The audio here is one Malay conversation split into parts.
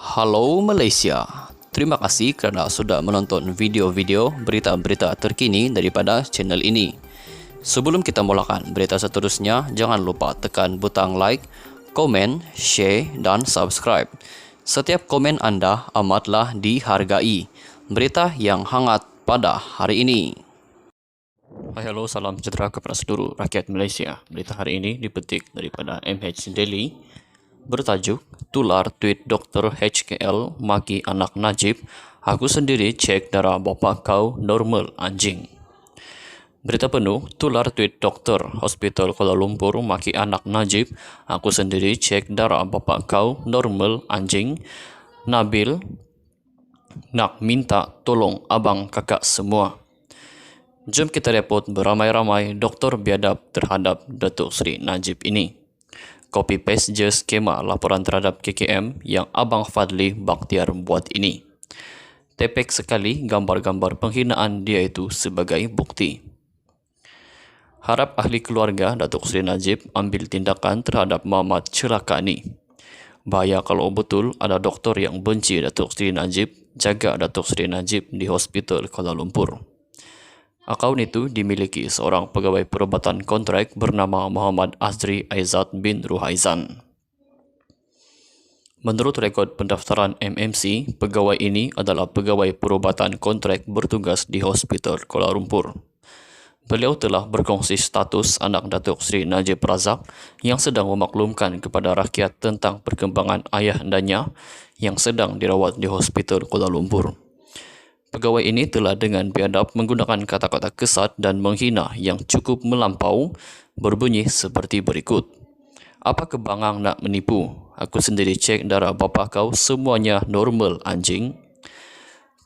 Halo Malaysia, terima kasih kerana sudah menonton video-video berita-berita terkini daripada channel ini. Sebelum kita mulakan berita seterusnya, jangan lupa tekan butang like, komen, share dan subscribe. Setiap komen anda amatlah dihargai. Berita yang hangat pada hari ini. Hai, halo, salam sejahtera kepada seluruh rakyat Malaysia. Berita hari ini dipetik daripada MH Daily. Bertajuk, tular tweet Dr. HKL maki anak Najib, aku sendiri cek darah bapa kau normal anjing. Berita penuh, tular tweet doktor Hospital Kuala Lumpur maki anak Najib, aku sendiri cek darah bapa kau normal anjing. Nabil nak minta tolong abang kakak semua. Jom kita report beramai-ramai doktor biadab terhadap Datuk Seri Najib ini. Copy paste je skema laporan terhadap KKM yang Abang Fadli Bakhtiar buat ini. Tepek sekali gambar-gambar penghinaan dia itu sebagai bukti. Harap ahli keluarga Datuk Seri Najib ambil tindakan terhadap mamat celaka ni. Bahaya kalau betul ada doktor yang benci Datuk Seri Najib jaga Datuk Seri Najib di Hospital Kuala Lumpur. Akaun itu dimiliki seorang pegawai perubatan kontrak bernama Muhammad Azri Aizat bin Ruhaizan. Menurut rekod pendaftaran MMC, pegawai ini adalah pegawai perubatan kontrak bertugas di Hospital Kuala Lumpur. Beliau telah berkongsi status anak Datuk Seri Najib Razak yang sedang memaklumkan kepada rakyat tentang perkembangan ayah andanya yang sedang dirawat di Hospital Kuala Lumpur. Pegawai ini telah dengan biadab menggunakan kata-kata kesat dan menghina yang cukup melampau, berbunyi seperti berikut. Apa kebangang nak menipu? Aku sendiri cek darah bapa kau semuanya normal anjing.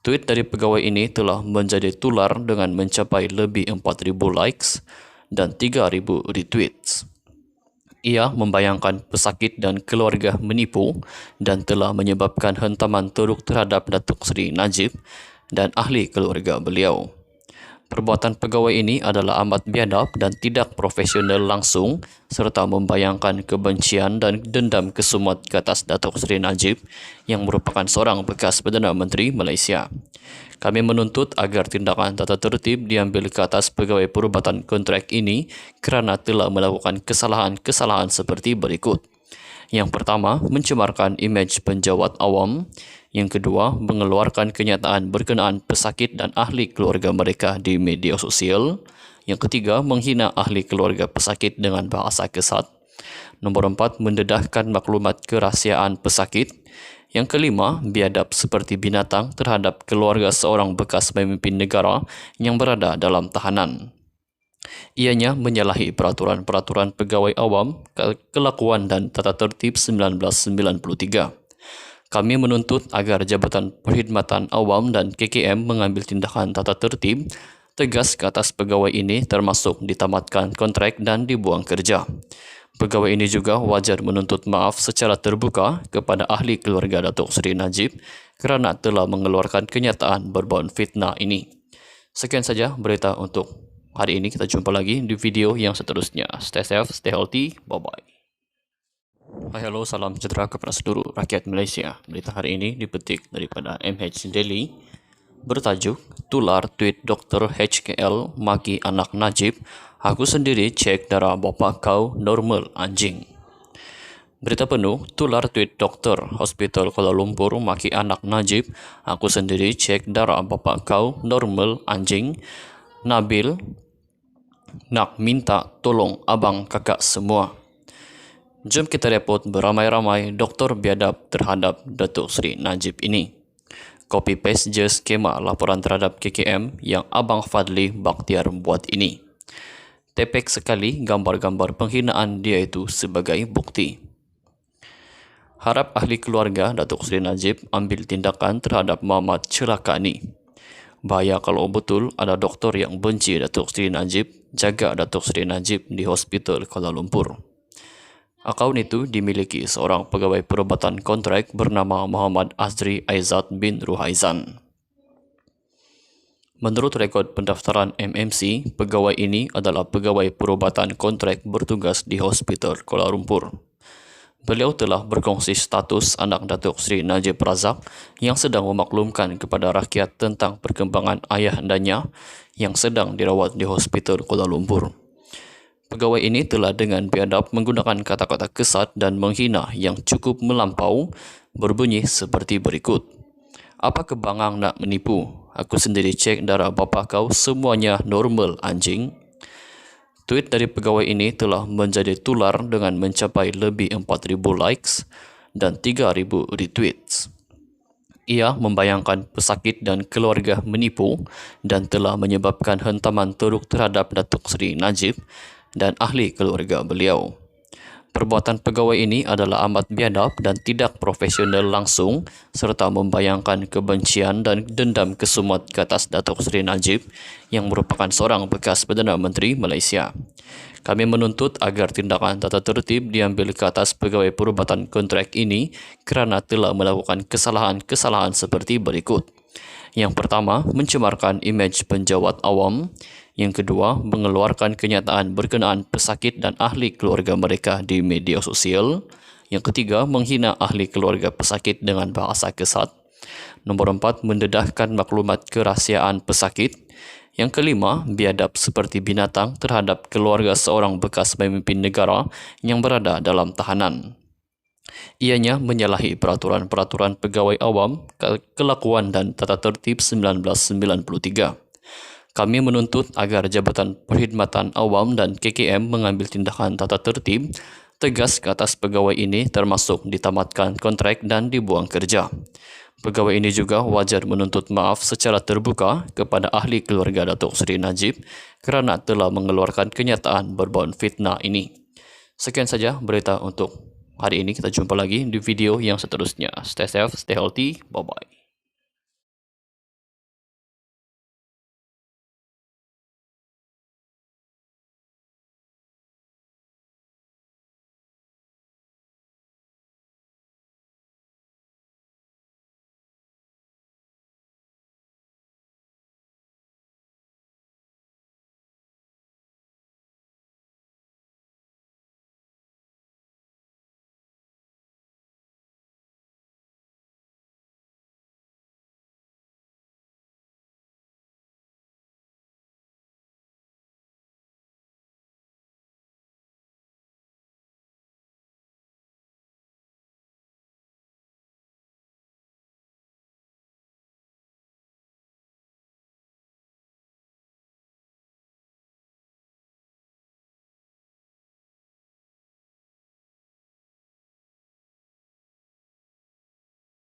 Tweet dari pegawai ini telah menjadi tular dengan mencapai lebih 4,000 likes dan 3,000 retweets. Ia membayangkan pesakit dan keluarga menipu dan telah menyebabkan hentaman teruk terhadap Datuk Seri Najib dan ahli keluarga beliau. Perbuatan pegawai ini adalah amat biadab dan tidak profesional langsung serta membayangkan kebencian dan dendam kesumat ke atas Datuk Seri Najib yang merupakan seorang bekas Perdana Menteri Malaysia. Kami menuntut agar tindakan tata tertib diambil ke atas pegawai perubatan kontrak ini kerana telah melakukan kesalahan-kesalahan seperti berikut. Yang pertama, mencemarkan imej penjawat awam. Yang kedua, mengeluarkan kenyataan berkenaan pesakit dan ahli keluarga mereka di media sosial. Yang ketiga, menghina ahli keluarga pesakit dengan bahasa kesat. Nombor 4, mendedahkan maklumat kerahsiaan pesakit. Yang kelima, biadab seperti binatang terhadap keluarga seorang bekas pemimpin negara yang berada dalam tahanan. Ianya menyalahi peraturan-peraturan pegawai awam, kelakuan dan tata tertib 1993. Kami menuntut agar Jabatan Perkhidmatan Awam dan KKM mengambil tindakan tata tertib tegas ke atas pegawai ini termasuk ditamatkan kontrak dan dibuang kerja. Pegawai ini juga wajar menuntut maaf secara terbuka kepada ahli keluarga Datuk Seri Najib kerana telah mengeluarkan kenyataan berbau fitnah ini. Sekian saja berita untuk hari ini. Kita jumpa lagi di video yang seterusnya. Stay safe, stay healthy. Bye-bye. Hai, halo, salam sejahtera kepada seluruh rakyat Malaysia. Berita hari ini dipetik daripada MH Daily. Bertajuk, tular tweet Dr. HKL maki anak Najib, aku sendiri cek darah bapa kau normal anjing. Berita penuh, tular tweet doktor Hospital Kuala Lumpur maki anak Najib, aku sendiri cek darah bapa kau normal anjing. Nabil nak minta tolong abang kakak semua. Jom kita report beramai-ramai doktor biadab terhadap Datuk Seri Najib ini. Copy paste je skema laporan terhadap KKM yang Abang Fadli Bakhtiar buat ini. Tepek sekali gambar-gambar penghinaan dia itu sebagai bukti. Harap ahli keluarga Datuk Seri Najib ambil tindakan terhadap mamat celaka ni. Bahaya kalau betul ada doktor yang benci Datuk Seri Najib jaga Datuk Seri Najib di Hospital Kuala Lumpur. Akaun itu dimiliki seorang pegawai perubatan kontrak bernama Muhammad Azri Aizat bin Ruhaizan. Menurut rekod pendaftaran MMC, pegawai ini adalah pegawai perubatan kontrak bertugas di Hospital Kuala Lumpur. Beliau telah berkongsi status anak Datuk Seri Najib Razak yang sedang memaklumkan kepada rakyat tentang perkembangan ayah andanya yang sedang dirawat di Hospital Kuala Lumpur. Pegawai ini telah dengan biadab menggunakan kata-kata kesat dan menghina yang cukup melampau, berbunyi seperti berikut. Apa kebangang nak menipu? Aku sendiri cek darah bapa kau semuanya normal anjing. Tweet dari pegawai ini telah menjadi tular dengan mencapai lebih 4,000 likes dan 3,000 retweets. Ia membayangkan pesakit dan keluarga menipu dan telah menyebabkan hentaman teruk terhadap Datuk Seri Najib dan ahli keluarga beliau. Perbuatan pegawai ini adalah amat biadab dan tidak profesional langsung serta membayangkan kebencian dan dendam kesumat ke atas Datuk Seri Najib yang merupakan seorang bekas Perdana Menteri Malaysia. Kami menuntut agar tindakan tata tertib diambil ke atas pegawai perubatan kontrak ini kerana telah melakukan kesalahan-kesalahan seperti berikut. Yang pertama, mencemarkan imej penjawat awam. Yang kedua, mengeluarkan kenyataan berkenaan pesakit dan ahli keluarga mereka di media sosial. Yang ketiga, menghina ahli keluarga pesakit dengan bahasa kesat. Nombor 4, mendedahkan maklumat kerahsiaan pesakit. Yang kelima, biadab seperti binatang terhadap keluarga seorang bekas pemimpin negara yang berada dalam tahanan. Ianya menyalahi peraturan-peraturan pegawai awam, kelakuan dan tata tertib 1993. Kami menuntut agar Jabatan Perkhidmatan Awam dan KKM mengambil tindakan tata tertib tegas ke atas pegawai ini termasuk ditamatkan kontrak dan dibuang kerja. Pegawai ini juga wajar menuntut maaf secara terbuka kepada ahli keluarga Datuk Seri Najib kerana telah mengeluarkan kenyataan berbau fitnah ini. Sekian saja berita untuk hari ini. Kita jumpa lagi di video yang seterusnya. Stay safe, stay healthy. Bye-bye.